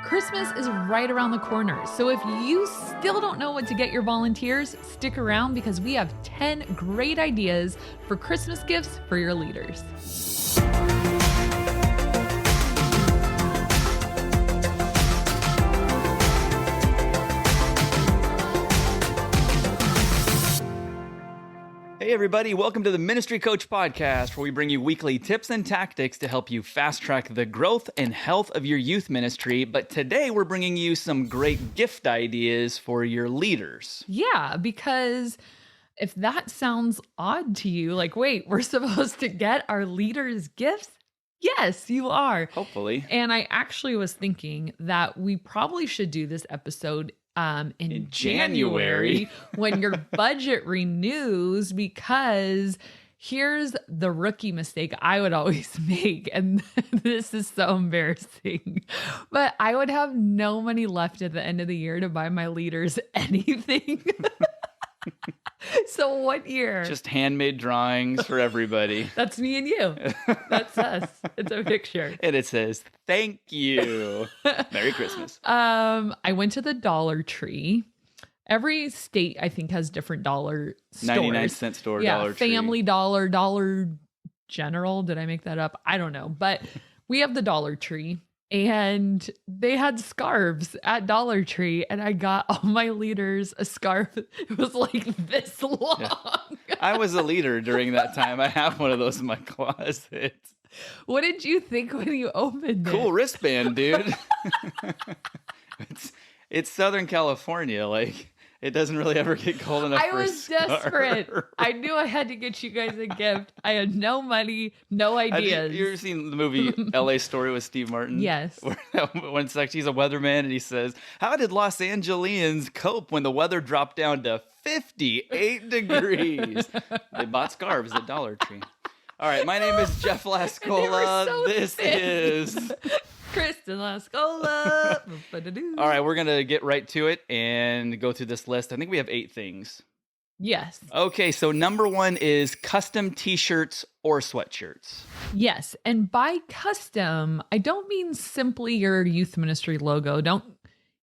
Christmas is right around the corner, so if you still don't know what to get your volunteers, stick around because we have 10 great ideas for Christmas gifts for your leaders. Hey everybody, welcome to the Ministry Coach Podcast, where we bring you weekly tips and tactics to help you fast-track the growth and health of your youth ministry. But today we're bringing you some great gift ideas for your leaders. Yeah, because if that sounds odd to you, like, wait, we're supposed to get our leaders gifts? Yes, you are. Hopefully. And I actually was thinking that we probably should do this episode in January when your budget renews, because here's the rookie mistake I would always make, and this is so embarrassing, but I would have no money left at the end of the year to buy my leaders anything. So what year? Just handmade drawings for everybody. That's me and you. That's us. It's a picture. And it says, thank you. Merry Christmas. I went to the Dollar Tree. Every state, I think, has different dollar stores. 99-cent store, yeah, Dollar Tree. Family Dollar, Dollar General. Did I make that up? I don't know. But we have the Dollar Tree. And they had scarves at Dollar Tree, and I got all my leaders a scarf. It was like this long. Yeah. I was a leader during that time. I have one of those in my closet. What did you think when you opened it? Cool wristband, dude. It's Southern California. Like, it doesn't really ever get cold enough for a scarf. Desperate. I knew I had to get you guys a gift. I had no money, no ideas. You ever seen the movie LA Story with Steve Martin? Yes. When it's like he's a weatherman and he says, how did Los Angeles cope when the weather dropped down to 58 degrees? They bought scarves at Dollar Tree. All right, my name is Jeff Lascola. So this is Kristen Lascola. All right, we're going to get right to it and go through this list. I think we have 8 things. Yes. Okay, so number 1 is custom t-shirts or sweatshirts. Yes, and by custom, I don't mean simply your youth ministry logo. Don't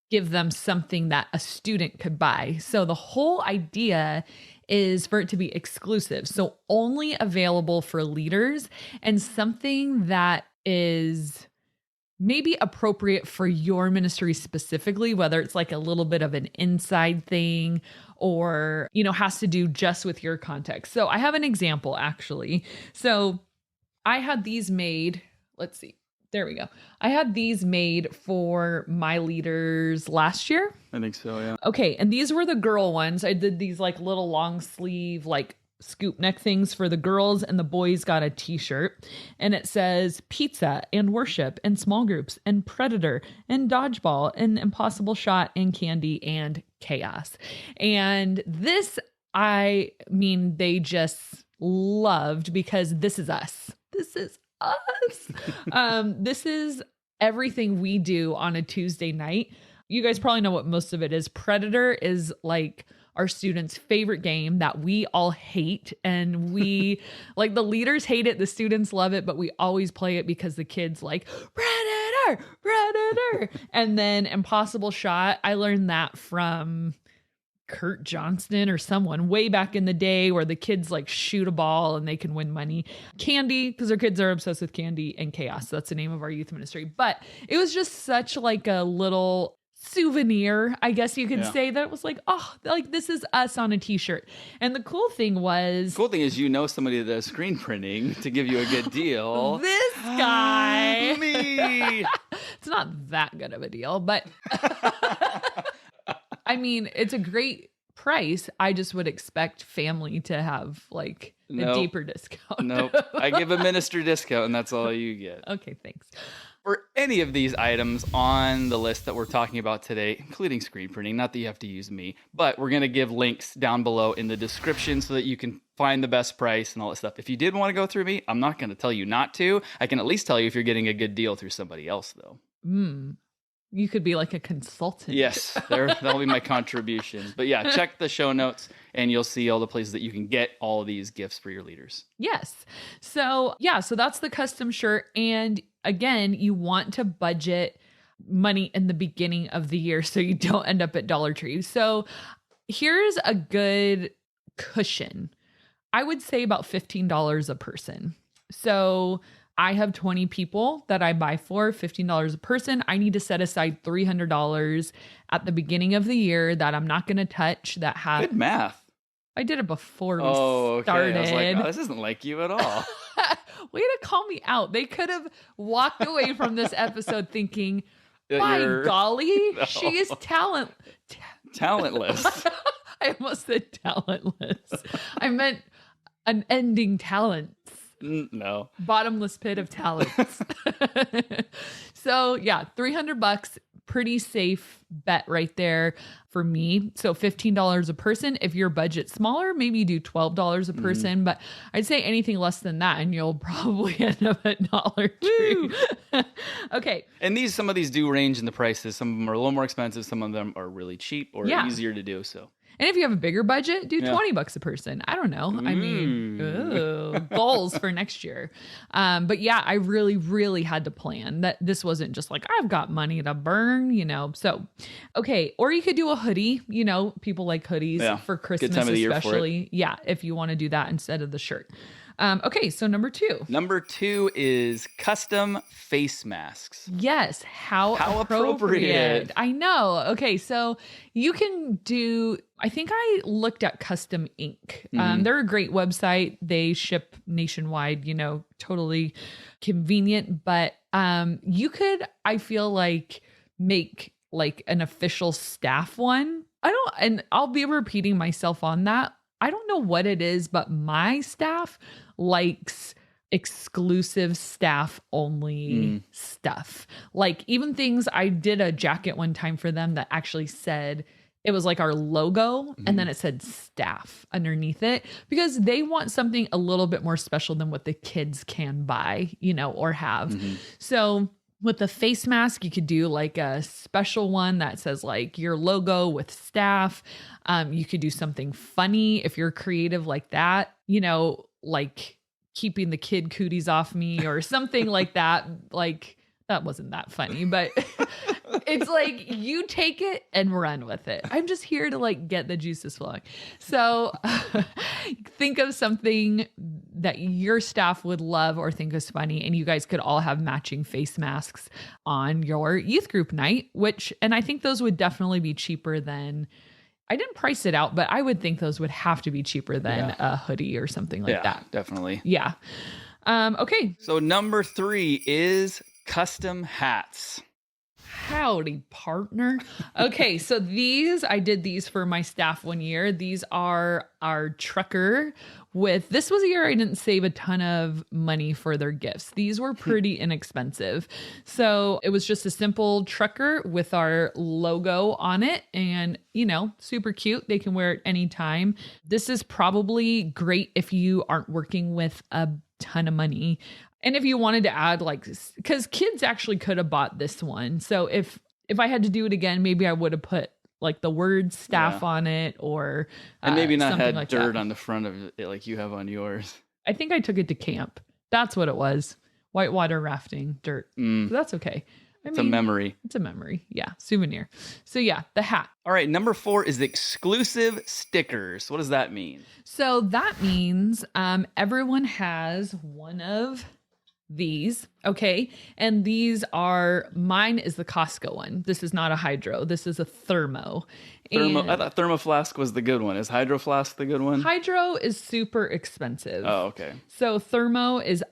give them something that a student could buy. So the whole idea is for it to be exclusive. So only available for leaders, and something that is maybe appropriate for your ministry specifically, whether it's like a little bit of an inside thing or, has to do just with your context. So I have an example, actually. So I had these made, let's see. There we go. I had these made for my leaders last year. I think so, yeah. Okay, and these were the girl ones. I did these like little long sleeve, like scoop neck things for the girls, and the boys got a t-shirt, and it says pizza and worship and small groups and predator and dodgeball and impossible shot and candy and chaos. And this, they just loved, because this is us. This is us. This is everything we do on a Tuesday night. You guys probably know what most of it is. Predator is like our students' favorite game that we all hate. And we, like, the leaders hate it, the students love it, but we always play it because the kids like, Predator, Predator. And then Impossible Shot, I learned that from Kurt Johnston or someone way back in the day, where the kids like shoot a ball and they can win money. Candy, because our kids are obsessed with candy, and chaos. That's the name of our youth ministry. But it was just such like a little souvenir, I guess you could say, that was like, oh, like this is us on a t-shirt. And the cool thing is somebody that does screen printing to give you a good deal. This guy. Me. It's not that good of a deal, but I mean, it's a great price. I just would expect family to have like a deeper discount. Nope. I give a ministry discount, and that's all you get. Okay, thanks. For any of these items on the list that we're talking about today, including screen printing, not that you have to use me, but we're going to give links down below in the description so that you can find the best price and all that stuff. If you did want to go through me, I'm not going to tell you not to. I can at least tell you if you're getting a good deal through somebody else, though. You could be like a consultant. Yes, that'll be my contributions. But yeah, check the show notes and you'll see all the places that you can get all of these gifts for your leaders. Yes. So that's the custom shirt. And again, you want to budget money in the beginning of the year so you don't end up at Dollar Tree. So here's a good cushion. I would say about $15 a person. So I have 20 people that I buy for, $15 a person. I need to set aside $300 at the beginning of the year that I'm not going to touch. Good math. I did it before we okay. started. I was like, oh, this isn't like you at all. Way to call me out. They could have walked away from this episode thinking, by golly, No. she is Talentless. I almost said talentless. I meant unending talents. No. Bottomless pit of talents. So yeah, $300, pretty safe bet right there for me. So $15 a person. If your budget's smaller, maybe you do $12 a person, but I'd say anything less than that and you'll probably end up at Dollar Tree. Okay. And some of these do range in the prices. Some of them are a little more expensive. Some of them are really cheap or easier to do. So. And if you have a bigger budget, do $20 a person. I don't know. I mean, goals for next year. But yeah, I really, really had to plan that this wasn't just like, I've got money to burn, So, okay. Or you could do a hoodie, people like hoodies for Christmas, good time of the especially. Year for it. Yeah. If you want to do that instead of the shirt. Okay, so number 2. Number 2 is custom face masks. Yes, how appropriate. I know. Okay, so you can do, I think I looked at Custom Ink. They're a great website. They ship nationwide, totally convenient. But you could, I feel like, make like an official staff one. And I'll be repeating myself on that. I don't know what it is, but my staff likes exclusive staff only stuff. Like even things, I did a jacket one time for them that actually said, it was like our logo and then it said staff underneath it because they want something a little bit more special than what the kids can buy, or have. So with the face mask, you could do like a special one that says like your logo with staff. You could do something funny if you're creative like that, like keeping the kid cooties off me or something like that. Like that wasn't that funny, but it's like you take it and run with it. I'm just here to like get the juices flowing. So think of something that your staff would love or think is funny, and you guys could all have matching face masks on your youth group night, and I think those would definitely be cheaper than, I didn't price it out, but I would think those would have to be cheaper than a hoodie or something like that. Definitely. Yeah. Okay. So number 3 is custom hats. Howdy, partner. Okay, so I did these for my staff one year. These are our trucker this was a year I didn't save a ton of money for their gifts. These were pretty inexpensive. So it was just a simple trucker with our logo on it and, super cute. They can wear it anytime. This is probably great if you aren't working with a ton of money. And if you wanted to add because kids actually could have bought this one. So if I had to do it again, maybe I would have put like the word staff on it or and maybe not had like dirt that on the front of it like you have on yours. I think I took it to camp. That's what it was. Whitewater rafting, dirt. So that's okay. It's a memory. It's a memory. Yeah. Souvenir. So yeah, the hat. All right. Number 4 is the exclusive stickers. What does that mean? So that means everyone has one of these. Okay. And mine is the Costco one. This is not a hydro. This is a thermo. I thought Thermo Flask was the good one. Is Hydro Flask the good one? Hydro is super expensive. Oh, okay. So thermo is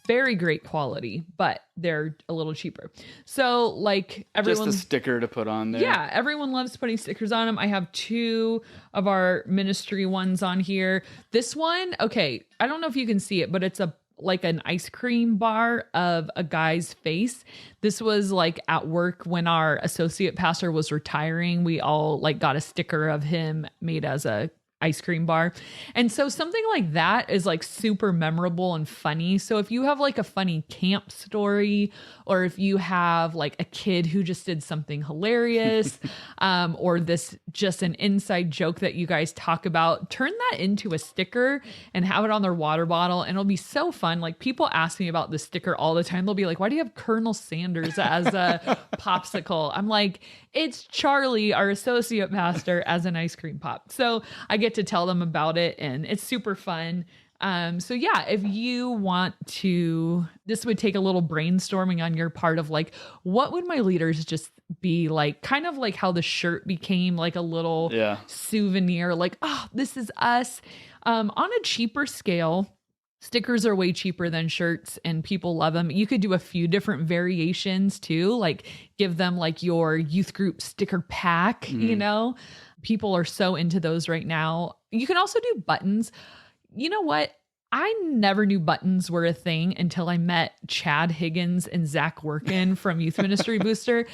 very great quality, but they're a little cheaper. So like everyone, just a sticker to put on there. Yeah, everyone loves putting stickers on them. I have 2 of our ministry ones on here. This one, okay, I don't know if you can see it, but it's like an ice cream bar of a guy's face. This was like at work when our associate pastor was retiring. We all like got a sticker of him made as a ice cream bar. And so something like that is like super memorable and funny. So if you have like a funny camp story, or if you have like a kid who just did something hilarious, or this just an inside joke that you guys talk about, turn that into a sticker and have it on their water bottle. And it'll be so fun. Like people ask me about this sticker all the time. They'll be like, why do you have Colonel Sanders as a popsicle? I'm like, it's Charlie, our associate master, as an ice cream pop. So I get to tell them about it and it's super fun. So yeah, if you want to, this would take a little brainstorming on your part of like, what would my leaders just be like, kind of like how the shirt became like a little souvenir, like, oh, this is us. On a cheaper scale, stickers are way cheaper than shirts and people love them. You could do a few different variations too, like give them like your youth group sticker pack, you know, people are so into those right now. You can also do buttons. You know what? I never knew buttons were a thing until I met Chad Higgins and Zach Workin from Youth Ministry Booster.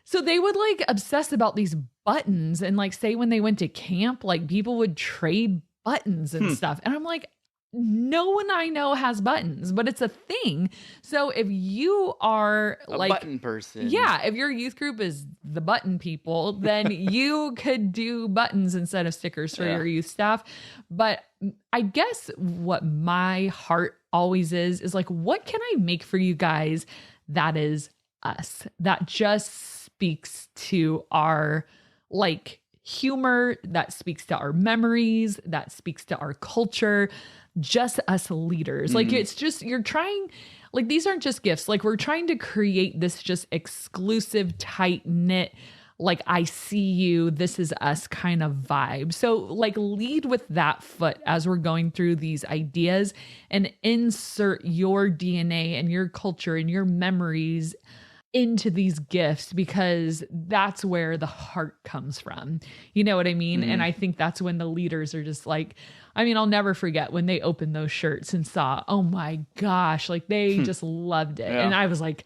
So they would like obsess about these buttons and like say when they went to camp, like people would trade buttons and stuff. And I'm like, no one I know has buttons, but it's a thing. So if you are a like button person, if your youth group is the button people, then you could do buttons instead of stickers for your youth staff. But I guess what my heart always is like, what can I make for you guys that is us, that just speaks to our like humor, that speaks to our memories, that speaks to our culture, just us leaders. Like it's just, you're trying, like these aren't just gifts. Like we're trying to create this just exclusive, tight knit, like I see you, this is us kind of vibe. So like lead with that foot as we're going through these ideas and insert your DNA and your culture and your memories into these gifts, because that's where the heart comes from. You know what I mean? And I think that's when the leaders are just like, I mean, I'll never forget when they opened those shirts and saw, oh my gosh, like they just loved it. And I was like,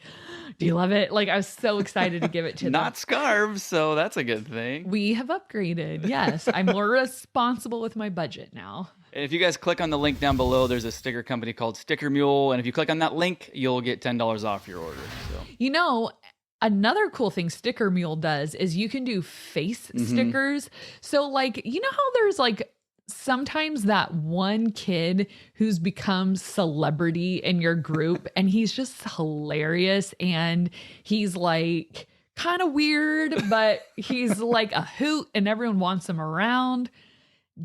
do you love it? Like I was so excited to give it to them. Not scarves, so that's a good thing. We have upgraded. Yes, I'm more responsible with my budget now. And if you guys click on the link down below, there's a sticker company called Sticker Mule. And if you click on that link, you'll get $10 off your order. So. You know, another cool thing Sticker Mule does is you can do face stickers. So like, you know how there's like sometimes that one kid who's become celebrity in your group and he's just hilarious and he's like kind of weird, but he's like a hoot and everyone wants him around.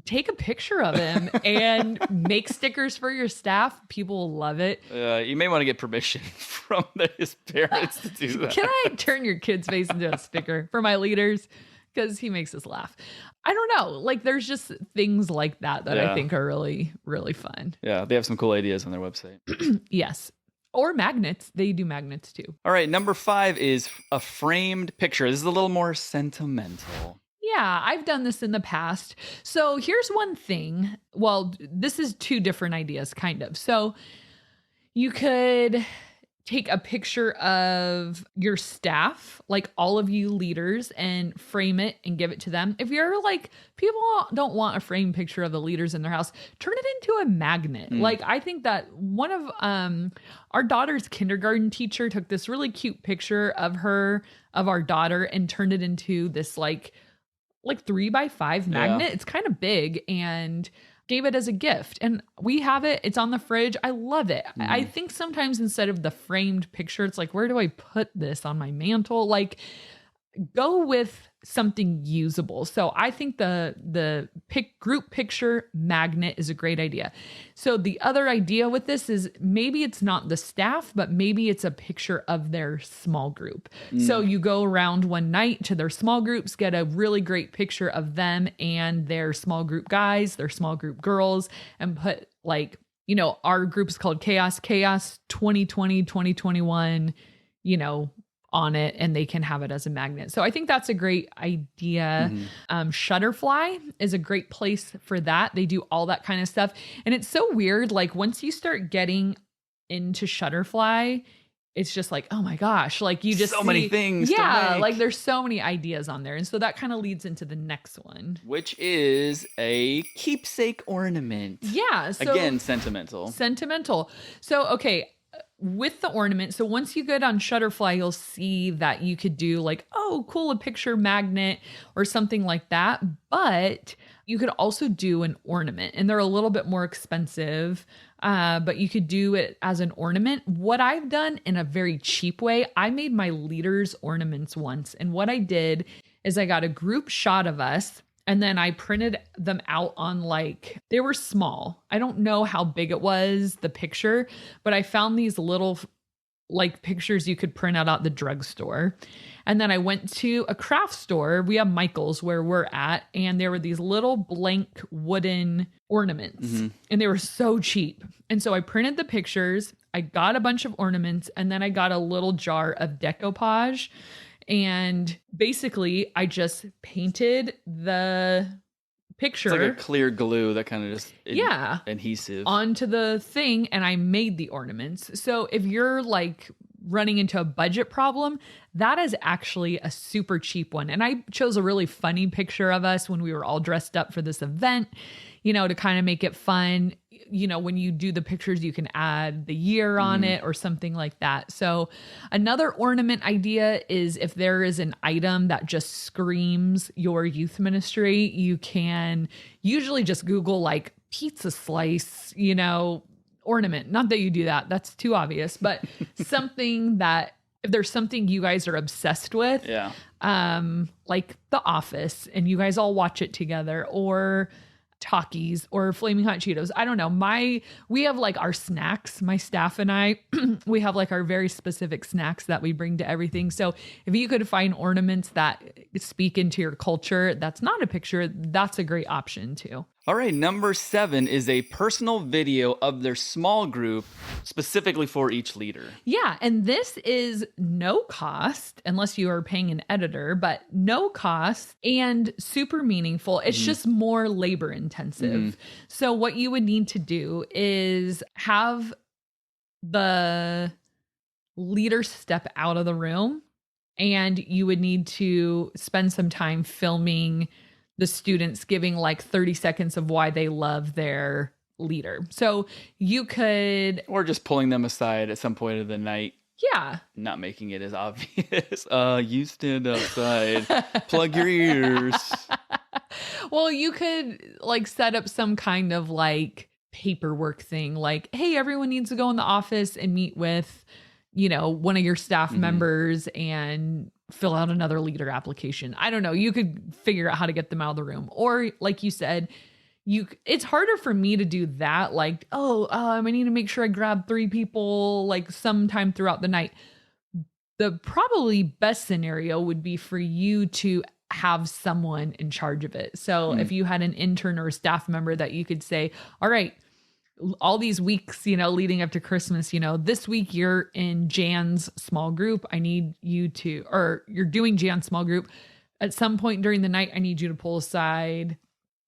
Take a picture of him and make stickers for your staff. People will love it. You may want to get permission from his parents to do that. Can I turn your kid's face into a sticker for my leaders? Because he makes us laugh. I don't know. Like there's just things like that I think are really, really fun. Yeah, they have some cool ideas on their website. Yes. Or magnets. They do magnets too. All right, number 5 is a framed picture. This is a little more sentimental. Yeah, I've done this in the past. So here's one thing. Well, this is 2 different ideas, kind of. So you could take a picture of your staff, like all of you leaders, and frame it and give it to them. If you're like, people don't want a framed picture of the leaders in their house, turn it into a magnet. Like I think that one of our daughter's kindergarten teacher took this really cute picture of our daughter and turned it into this like 3x5 magnet. It's kind of big, and gave it as a gift. And we have it. It's on the fridge. I love it. I think sometimes instead of the framed picture, it's like, where do I put this on my mantle? Like go with something usable. So I think the group picture magnet is a great idea. So the other idea with this is maybe it's not the staff, but maybe it's a picture of their small group. So you go around one night to their small groups, get a really great picture of them and their small group guys, their small group girls, and put like, you know, our group is called Chaos 2020, 2021, you know, on it, and they can have it as a magnet. So I think that's a great idea. Shutterfly is a great place for that. They do all that kind of stuff. And it's so weird. Like once you start getting into Shutterfly, it's just like, oh my gosh, like you just so many things to yeah, make. like there's so many ideas on there. And so that kind of leads into the next one, which is a keepsake ornament. Yeah. So again, sentimental. So, okay, with the ornament, so once you get on Shutterfly, you'll see that you could do like, oh, cool, a picture magnet or something like that. But you could also do an ornament, and they're a little bit more expensive. But you could do it as an ornament. What I've done in a very cheap way, I made my leaders ornaments once. And what I did is I got a group shot of us, and then I printed them out on like, they were small. I don't know how big it was, the picture, but I found these little like pictures you could print out at the drugstore. And then I went to a craft store. We have Michael's where we're at. And there were these little blank wooden ornaments, and they were so cheap. And so I printed the pictures. I got a bunch of ornaments, and then I got a little jar of decoupage. And basically, I just painted the picture. It's like a clear glue that kind of just adhesive onto the thing, and I made the ornaments. So if you're like running into a budget problem, that is actually a super cheap one. And I chose a really funny picture of us when we were all dressed up for this event, you know, to kind of make it fun. You know, when you do the pictures, you can add the year on it or something like that. So another ornament idea is if there is an item that just screams your youth ministry, you can usually just Google like pizza slice, you know, ornament. Not that you do that. That's too obvious, but something that if there's something you guys are obsessed with, like The Office, and you guys all watch it together, or Takis or Flaming Hot Cheetos. I don't know. We have like our snacks, my staff and I, we have like our very specific snacks that we bring to everything. So if you could find ornaments that speak into your culture, that's not a picture, that's a great option too. All right, number 7 is a personal video of their small group specifically for each leader. Yeah, and this is no cost unless you are paying an editor, but no cost and super meaningful. It's just more labor intensive. So what you would need to do is have the leader step out of the room, and you would need to spend some time filming the students giving like 30 seconds of why they love their leader. So you could... Or just pulling them aside at some point of the night. Yeah. Not making it as obvious. You stand outside. Plug your ears. Well, you could like set up some kind of like paperwork thing. Like, hey, everyone needs to go in the office and meet with, you know, one of your staff members and fill out another leader application. I don't know. You could figure out how to get them out of the room. Or like you said, it's harder for me to do that. Like, I need to make sure I grab 3 people like sometime throughout the night. The probably best scenario would be for you to have someone in charge of it. So if you had an intern or a staff member that you could say, all right, all these weeks, you know, leading up to Christmas, you know, this week you're in Jan's small group. I need you to, or you're doing Jan's small group. At some point during the night, I need you to pull aside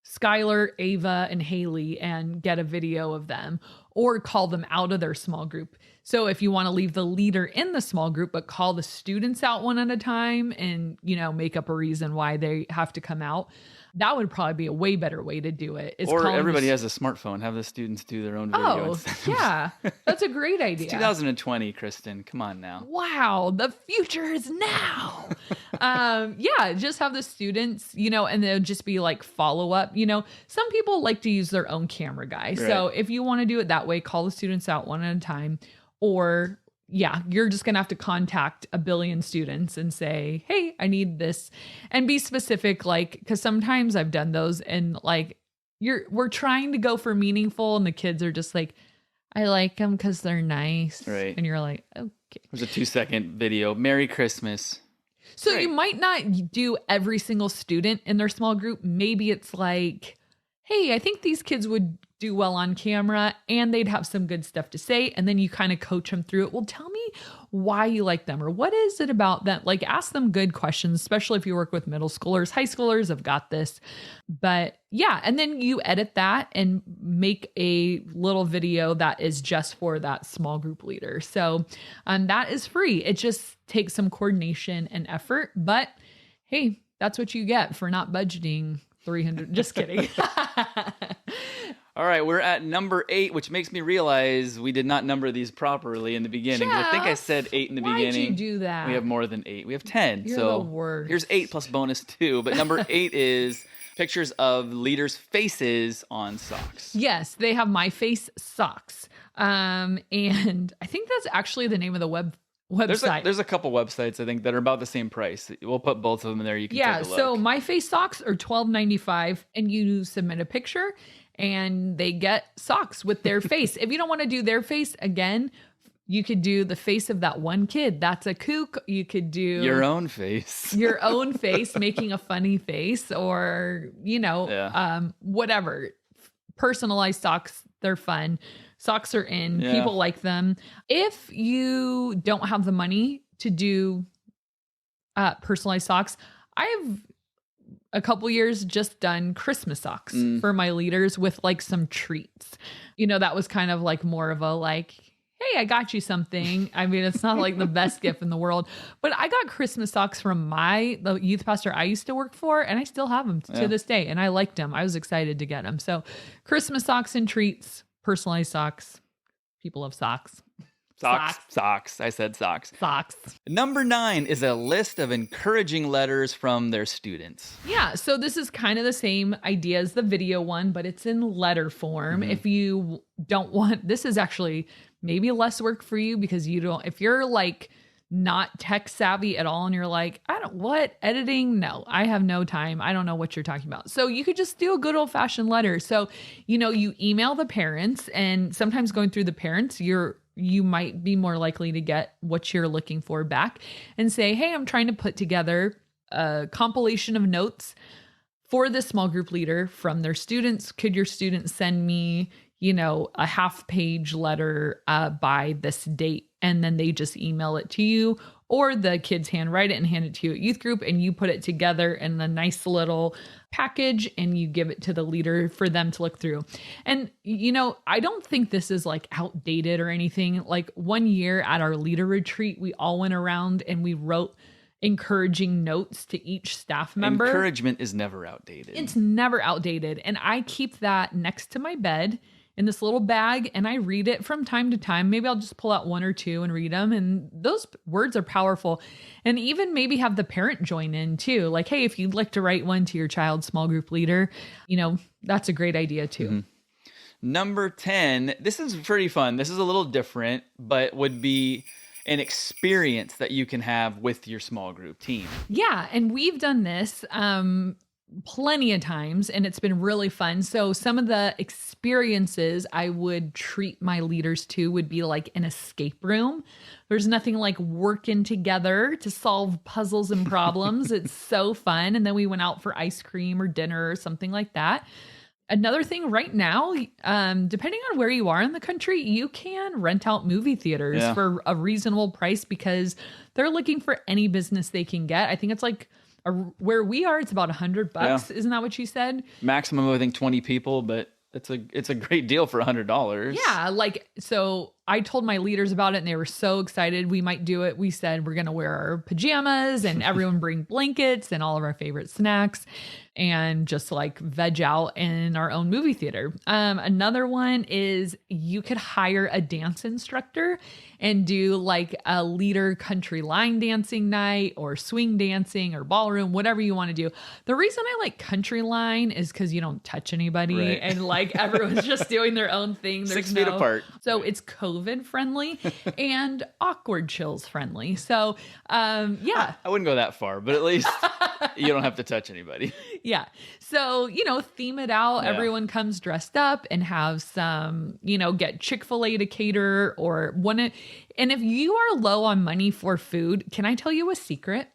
Skylar, Ava, and Haley and get a video of them, or call them out of their small group. So if you want to leave the leader in the small group, but call the students out one at a time and, you know, make up a reason why they have to come out, that would probably be a way better way to do it. Or everybody has a smartphone. Have the students do their own video. Oh, yeah. That's a great idea. It's 2020, Kristen. Come on now. Wow. The future is now. Yeah. Just have the students, you know, and they'll just be like follow up. You know, some people like to use their own camera guy. Right. So if you want to do it that way, call the students out one at a time. Or yeah, you're just going to have to contact a billion students and say, hey, I need this, and be specific. Like, cause sometimes I've done those and like, we're trying to go for meaningful and the kids are just like, I like them cause they're nice. Right. And you're like, okay. There's a 2-second video. Merry Christmas. So you might not do every single student in their small group. Maybe it's like, hey, I think these kids would do well on camera, and they'd have some good stuff to say. And then you kind of coach them through it. Well, tell me why you like them, or what is it about them? Like, ask them good questions, especially if you work with middle schoolers. High schoolers have got this. But yeah, and then you edit that and make a little video that is just for that small group leader. So that is free. It just takes some coordination and effort. But hey, that's what you get for not budgeting $300. Just kidding. All right, we're at number 8, which makes me realize we did not number these properly in the beginning. I think I said 8 in the beginning. Why'd you do that? We have more than 8. We have 10. You're so the worst. Here's 8 plus bonus 2. But number 8 is pictures of leaders' faces on socks. Yes, they have My Face Socks. And I think that's actually the name of the website. There's a couple websites, I think, that are about the same price. We'll put both of them in there. You can take a look. So My Face Socks are $12.95, and you submit a picture and they get socks with their face. If you don't want to do their face, again, you could do the face of that one kid. That's a kook. You could do your own face. Your own face, making a funny face, or, whatever. Personalized socks. They're fun. Socks are in. Yeah. People like them. If you don't have the money to do personalized socks, I've a couple years just done Christmas socks for my leaders with like some treats. That was kind of like more of a like, hey, I got you something. I mean, it's not like the best gift in the world, but I got Christmas socks from the youth pastor I used to work for, and I still have them to this day. And I liked them. I was excited to get them. So Christmas socks and treats, personalized socks. People love socks. Socks. I said socks. Socks. Number 9 is a list of encouraging letters from their students. Yeah. So this is kind of the same idea as the video one, but it's in letter form. Mm-hmm. If you don't want, this is actually maybe less work for you because if you're like not tech savvy at all and you're like, editing? No, I have no time. I don't know what you're talking about. So you could just do a good old fashioned letter. So, you email the parents, and sometimes going through the parents, you might be more likely to get what you're looking for back and say, hey, I'm trying to put together a compilation of notes for this small group leader from their students. Could your students send me, a half-page letter by this date? And then they just email it to you, or the kids handwrite it and hand it to you at youth group, and you put it together in a nice little package and you give it to the leader for them to look through. And, I don't think this is like outdated or anything. Like one year at our leader retreat, we all went around and we wrote encouraging notes to each staff member. Encouragement is never outdated. It's never outdated. And I keep that next to my bed in this little bag, and I read it from time to time. Maybe I'll just pull out 1 or 2 and read them. And those words are powerful. And even maybe have the parent join in too. Like, hey, if you'd like to write one to your child's small group leader, that's a great idea too. Mm-hmm. Number 10, this is pretty fun. This is a little different, but would be an experience that you can have with your small group team. Yeah. And we've done this plenty of times, and it's been really fun. So some of the experiences I would treat my leaders to would be like an escape room. There's nothing like working together to solve puzzles and problems. It's so fun. And then we went out for ice cream or dinner or something like that. Another thing right now, depending on where you are in the country, you can rent out movie theaters for a reasonable price because they're looking for any business they can get. I think it's like where we are, it's about $100. Yeah. Isn't that what you said? Maximum, I think 20 people, but it's a great deal for $100. Yeah. So I told my leaders about it and they were so excited we might do it. We said, we're going to wear our pajamas and everyone bring blankets and all of our favorite snacks and just like veg out in our own movie theater. Another one is you could hire a dance instructor and do like a leader country line dancing night or swing dancing or ballroom, whatever you want to do. The reason I like country line is because you don't touch anybody, right? And like everyone's just doing their own thing. There's 6 feet apart. So it's COVID friendly and awkward chills friendly. So yeah. I wouldn't go that far, but at least you don't have to touch anybody. Yeah. So, theme it out. Yeah. Everyone comes dressed up and have some, get Chick-fil-A to cater or one. And if you are low on money for food, can I tell you a secret?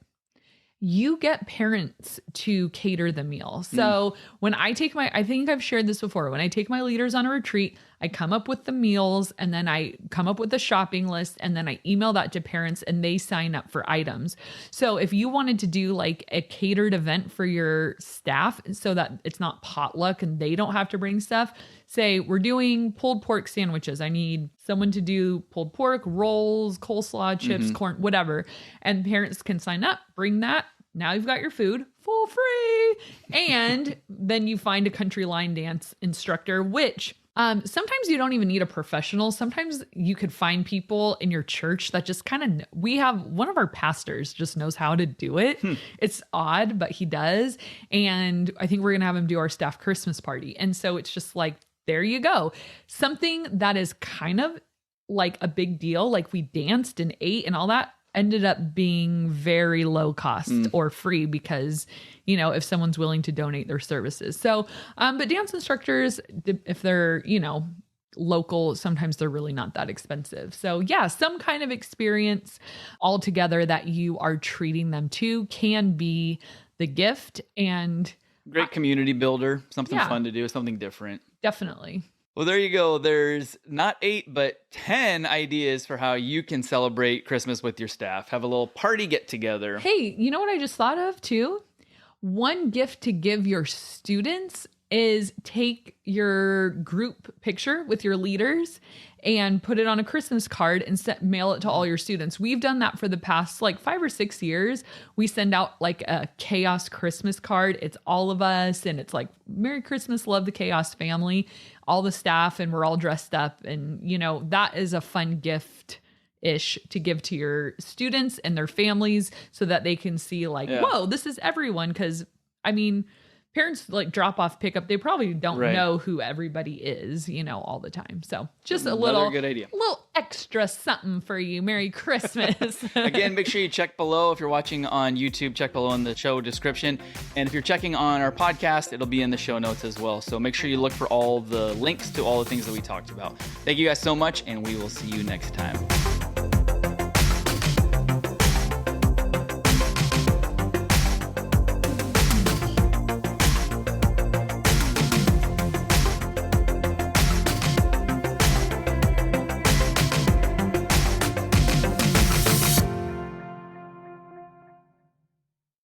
you get parents to cater the meal. So when I take I think I've shared this before, when I take my leaders on a retreat, I come up with the meals and then I come up with a shopping list and then I email that to parents and they sign up for items. So if you wanted to do like a catered event for your staff so that it's not potluck and they don't have to bring stuff, say we're doing pulled pork sandwiches. I need someone to do pulled pork, rolls, coleslaw, chips, corn, whatever. And parents can sign up, bring that. Now you've got your food for free. And then you find a country line dance instructor, which sometimes you don't even need a professional. Sometimes you could find people in your church that just kind of, we have one of our pastors just knows how to do it. It's odd, but he does. And I think we're going to have him do our staff Christmas party. And so it's just like, there you go. Something that is kind of like a big deal. Like we danced and ate and all that ended up being very low cost or free because, you know, if someone's willing to donate their services. So, but dance instructors, if they're, you know, local, sometimes they're really not that expensive. So yeah, some kind of experience altogether that you are treating them to can be the gift and great community builder, something fun to do, something different. Definitely. Well, there you go. There's not 8, but 10 ideas for how you can celebrate Christmas with your staff. Have a little party get together. Hey, you know what I just thought of too? One gift to give your students is take your group picture with your leaders and put it on a Christmas card and mail it to all your students. We've done that for the past like 5 or 6 years. We send out like a chaos Christmas card. It's all of us and it's like, Merry Christmas, love the chaos family, all the staff, and we're all dressed up. And, you know, that is a fun gift-ish to give to your students and their families so that they can see like, whoa, this is everyone. Because, I mean, parents like drop off pickup, they probably don't know who everybody is, you know, all the time. So just Another good idea. Little extra something for you. Merry Christmas. Again, make sure you check below. If you're watching on YouTube, check below in the show description. And if you're checking on our podcast, it'll be in the show notes as well. So make sure you look for all the links to all the things that we talked about. Thank you guys so much, and we will see you next time.